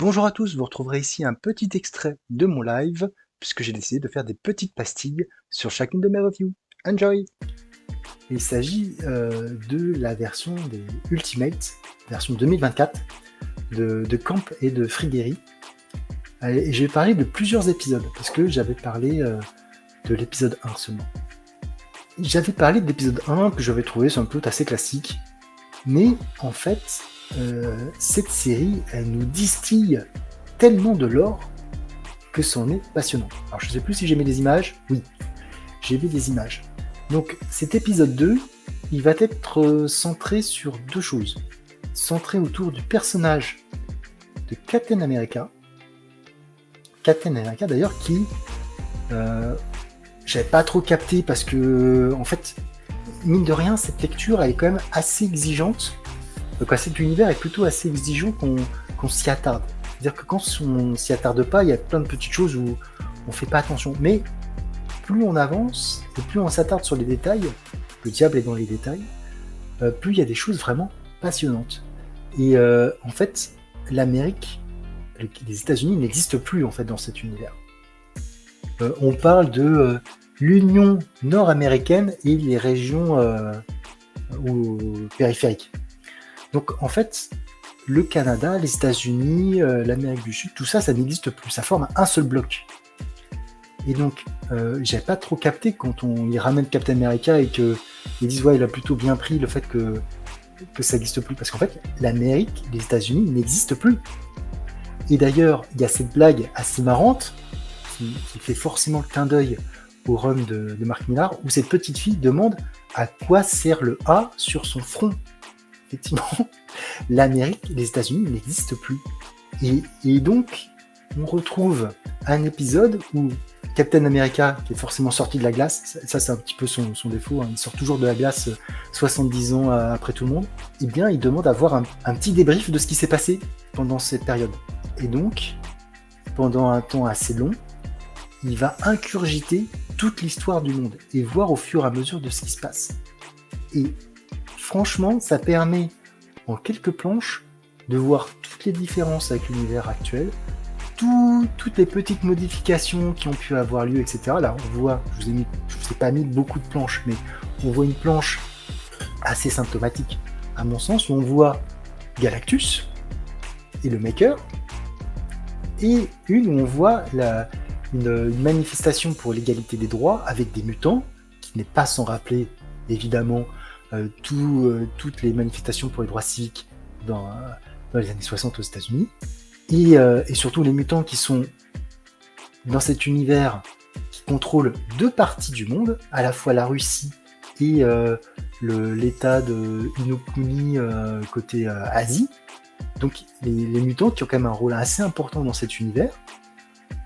Bonjour à tous, vous retrouverez ici un petit extrait de mon live, puisque j'ai décidé de faire des petites pastilles sur chacune de mes reviews. Enjoy! Il s'agit de la version des Ultimate, version 2024, de Camp et de Frigeri. Et je vais parler de plusieurs épisodes, parce que j'avais parlé de l'épisode 1 seulement. J'avais parlé de l'épisode 1 que j'avais trouvé somme toute assez classique, mais en fait, cette série, elle nous distille tellement de l'or que c'en est passionnant. Alors je sais plus si j'ai mis des images, oui, j'ai mis des images. Donc cet épisode 2, il va être centré sur deux choses. Centré autour du personnage de Captain America. Captain America d'ailleurs qui j'avais pas trop capté parce que en fait, mine de rien, cette lecture elle est quand même assez exigeante. Donc cet univers est plutôt assez exigeant qu'on s'y attarde. C'est-à-dire que quand on s'y attarde pas, il y a plein de petites choses où on fait pas attention. Mais plus on avance et plus on s'attarde sur les détails, le diable est dans les détails, plus il y a des choses vraiment passionnantes. Et en fait, l'Amérique, les États-Unis n'existent plus en fait dans cet univers. On parle de l'Union nord-américaine et les régions périphériques. Donc en fait, le Canada, les États-Unis, l'Amérique du Sud, tout ça, ça n'existe plus. Ça forme un seul bloc. Et donc, j'avais pas trop capté quand on y ramène Captain America et qu'ils disent ouais, il a plutôt bien pris le fait que ça n'existe plus. Parce qu'en fait, l'Amérique, les États-Unis n'existent plus. Et d'ailleurs, il y a cette blague assez marrante qui fait forcément le clin d'œil au run de Mark Millar, où cette petite fille demande à quoi sert le A sur son front. Effectivement, l'Amérique, les États-Unis n'existent plus. Et donc, on retrouve un épisode où Captain America, qui est forcément sorti de la glace, ça c'est un petit peu son défaut, hein, il sort toujours de la glace 70 ans après tout le monde, et bien il demande à avoir un petit débrief de ce qui s'est passé pendant cette période. Et donc, pendant un temps assez long, il va incurgiter toute l'histoire du monde et voir au fur et à mesure de ce qui se passe. Et franchement, ça permet en quelques planches de voir toutes les différences avec l'univers actuel, toutes les petites modifications qui ont pu avoir lieu, etc. Là, on voit, je vous ai pas mis beaucoup de planches, mais on voit une planche assez symptomatique, à mon sens, où on voit Galactus et le Maker, et une où on voit une manifestation pour l'égalité des droits avec des mutants, qui n'est pas sans rappeler, évidemment, toutes les manifestations pour les droits civiques dans les années 60 aux États-Unis, et surtout les mutants qui sont dans cet univers qui contrôlent deux parties du monde, à la fois la Russie et l'état de Inokuni côté Asie. Donc les mutants qui ont quand même un rôle assez important dans cet univers,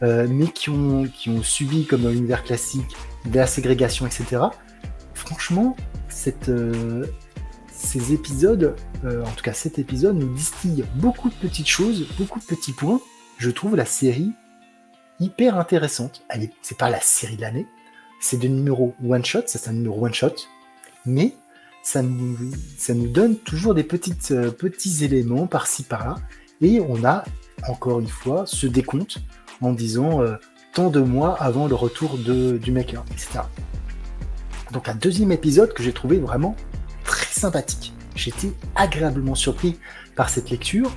mais qui ont subi, comme dans l'univers classique, de la ségrégation, etc. Franchement, ces épisodes, en tout cas cet épisode, nous distille beaucoup de petites choses, beaucoup de petits points. Je trouve la série hyper intéressante. C'est pas la série de l'année, c'est des numéros one-shot, ça c'est un numéro one-shot, mais ça nous donne toujours des petits éléments par-ci par-là, et on a, encore une fois, ce décompte en disant tant de mois avant le retour du Maker, etc. Donc un deuxième épisode que j'ai trouvé vraiment très sympathique. J'étais agréablement surpris par cette lecture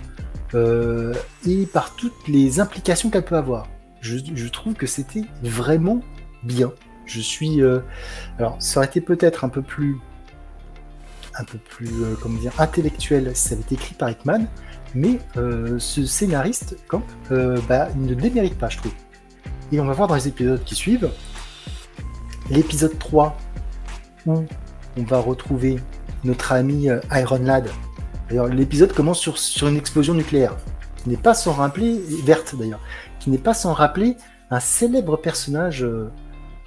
et par toutes les implications qu'elle peut avoir. Je trouve que c'était vraiment bien. Je suis... alors, ça aurait été peut-être un peu plus comment dire, intellectuel si ça avait été écrit par Hickman, mais ce scénariste, Camp, il ne démérite pas, je trouve. Et on va voir dans les épisodes qui suivent, l'épisode 3, où on va retrouver notre ami Iron Lad. D'ailleurs, l'épisode commence sur une explosion nucléaire, qui n'est pas sans rappeler, verte d'ailleurs, qui n'est pas sans rappeler un célèbre personnage,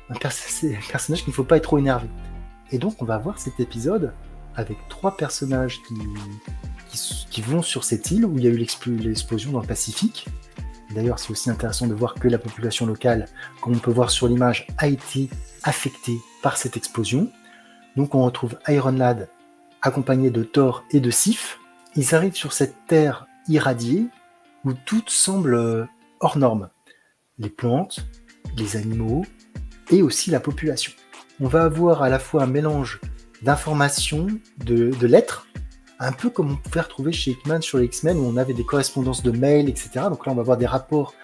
un personnage qu'il ne faut pas être trop énervé. Et donc, on va voir cet épisode avec trois personnages qui vont sur cette île où il y a eu l'explosion dans le Pacifique. D'ailleurs, c'est aussi intéressant de voir que la population locale, comme on peut voir sur l'image, a été affectée par cette explosion. Donc on retrouve Iron Lad accompagné de Thor et de Sif. Ils arrivent sur cette terre irradiée où tout semble hors norme. Les plantes, les animaux et aussi la population. On va avoir à la fois un mélange d'informations, de lettres, un peu comme on pouvait retrouver chez Hickman sur les X-Men, où on avait des correspondances de mails, etc. Donc là, on va avoir des rapports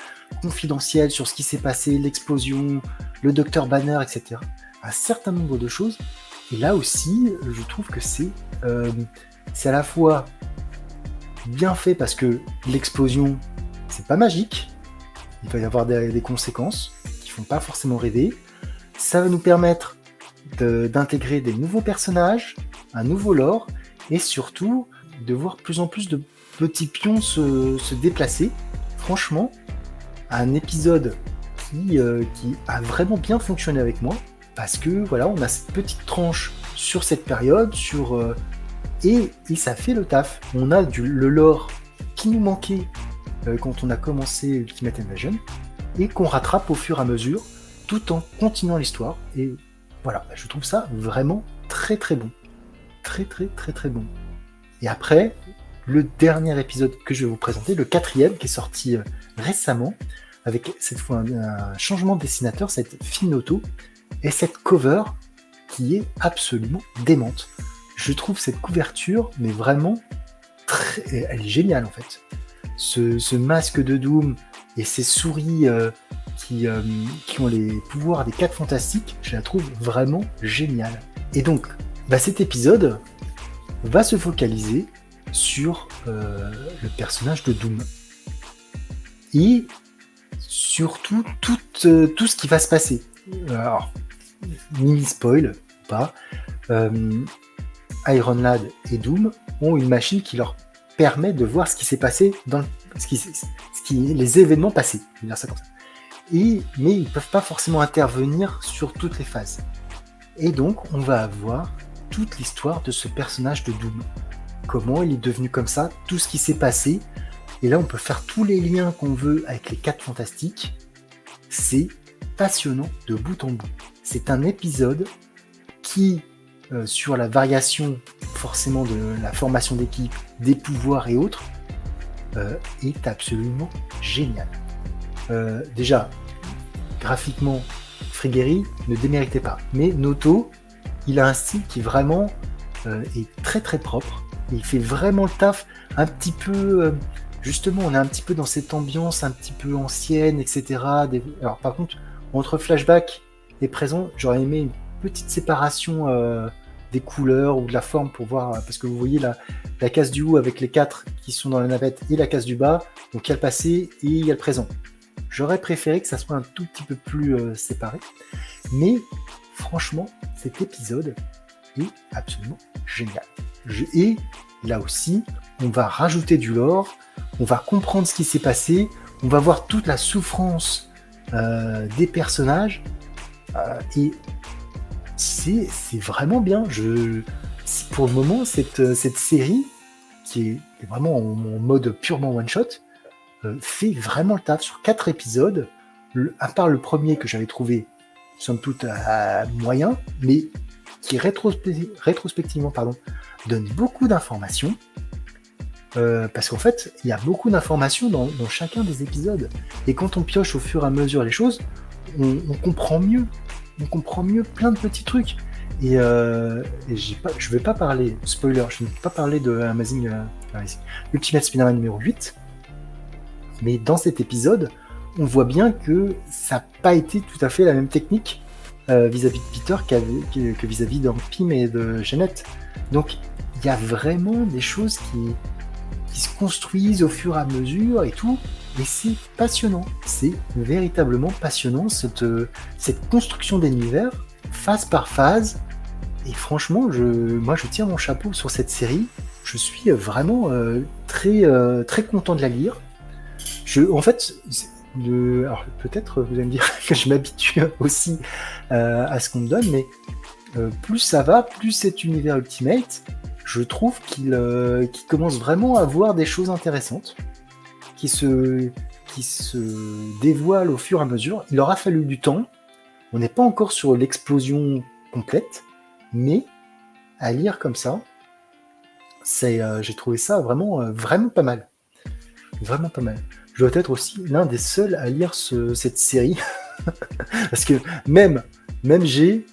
confidentiels sur ce qui s'est passé, l'explosion, le docteur Banner, etc. Un certain nombre de choses. Et là aussi, je trouve que c'est à la fois bien fait parce que l'explosion, c'est pas magique. Il va y avoir des conséquences qui font pas forcément rêver. Ça va nous permettre d'intégrer des nouveaux personnages, un nouveau lore, et surtout de voir de plus en plus de petits pions se déplacer. Franchement, un épisode qui a vraiment bien fonctionné avec moi, parce que voilà, on a cette petite tranche sur cette période, et ça fait le taf. On a le lore qui nous manquait quand on a commencé Ultimate Invasion, et qu'on rattrape au fur et à mesure, tout en continuant l'histoire. Et voilà, je trouve ça vraiment très très bon. Très très très très bon. Et après, le dernier épisode que je vais vous présenter, le 4e, qui est sorti récemment, avec cette fois un changement de dessinateur, cette Finauto, et cette cover qui est absolument démente. Je trouve cette couverture, mais vraiment, elle est géniale en fait. Ce masque de Doom et ces souris qui ont les pouvoirs des 4 Fantastiques, je la trouve vraiment géniale. Et donc, cet épisode va se focaliser sur le personnage de Doom. Et surtout, tout ce qui va se passer. Alors, mini spoil, pas. Iron Lad et Doom ont une machine qui leur permet de voir ce qui s'est passé dans les événements passés. Je vais dire ça comme ça. Mais ils ne peuvent pas forcément intervenir sur toutes les phases. Et donc, on va avoir toute l'histoire de ce personnage de Doom. Comment il est devenu comme ça, tout ce qui s'est passé. Et là, on peut faire tous les liens qu'on veut avec les 4 Fantastiques. C'est passionnant de bout en bout. C'est un épisode qui, sur la variation forcément de la formation d'équipe, des pouvoirs et autres, est absolument génial. Déjà, graphiquement, Frigueri ne déméritait pas. Mais Noto, il a un style qui vraiment est très très propre. Et il fait vraiment le taf un petit peu... justement, on est un petit peu dans cette ambiance un petit peu ancienne, etc. Alors par contre, entre flashback et présent, j'aurais aimé une petite séparation des couleurs ou de la forme pour voir, parce que vous voyez la case du haut avec les 4 qui sont dans la navette et la case du bas, donc il y a le passé et il y a le présent. J'aurais préféré que ça soit un tout petit peu plus séparé, mais franchement, cet épisode est absolument génial. Et là aussi, on va rajouter du lore, on va comprendre ce qui s'est passé, on va voir toute la souffrance des personnages, et c'est vraiment bien. Pour le moment, cette série, qui est vraiment en mode purement one-shot, fait vraiment le taf. Sur 4 épisodes, à part le premier que j'avais trouvé, somme toute, moyen, mais qui rétrospectivement donne beaucoup d'informations. Parce qu'en fait, il y a beaucoup d'informations dans chacun des épisodes. Et quand on pioche au fur et à mesure les choses, on comprend mieux. On comprend mieux plein de petits trucs. Et je vais pas parler, spoiler, je ne vais pas parler de Amazing Ultimate Spider-Man numéro 8. Mais dans cet épisode, on voit bien que ça n'a pas été tout à fait la même technique vis-à-vis de Peter que vis-à-vis de Pym et de Jeannette. Donc, il y a vraiment des choses qui se construisent au fur et à mesure et tout, et c'est passionnant. C'est véritablement passionnant, cette construction d'univers, phase par phase, et franchement, moi je tire mon chapeau sur cette série. Je suis vraiment très, très content de la lire. En fait, alors peut-être vous allez me dire que je m'habitue aussi à ce qu'on me donne, mais plus ça va, plus cet univers Ultimate, je trouve qu'il commence vraiment à voir des choses intéressantes, qui se dévoilent au fur et à mesure. Il aura fallu du temps. On n'est pas encore sur l'explosion complète, mais à lire comme ça, j'ai trouvé ça vraiment, vraiment pas mal. vraiment pas mal. Je dois être aussi l'un des seuls à lire cette série. Parce que même G,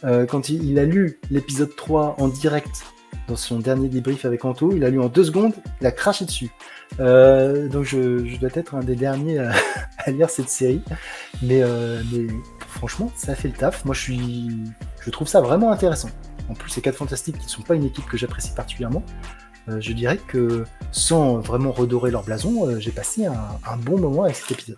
quand il a lu l'épisode 3 en direct dans son dernier débrief avec Anto, il a lu en 2 secondes, il a craché dessus. Donc je dois être un des derniers à lire cette série. Mais franchement, ça fait le taf. Moi, je trouve ça vraiment intéressant. En plus, ces 4 Fantastiques qui ne sont pas une équipe que j'apprécie particulièrement, je dirais que sans vraiment redorer leur blason, j'ai passé un bon moment avec cet épisode.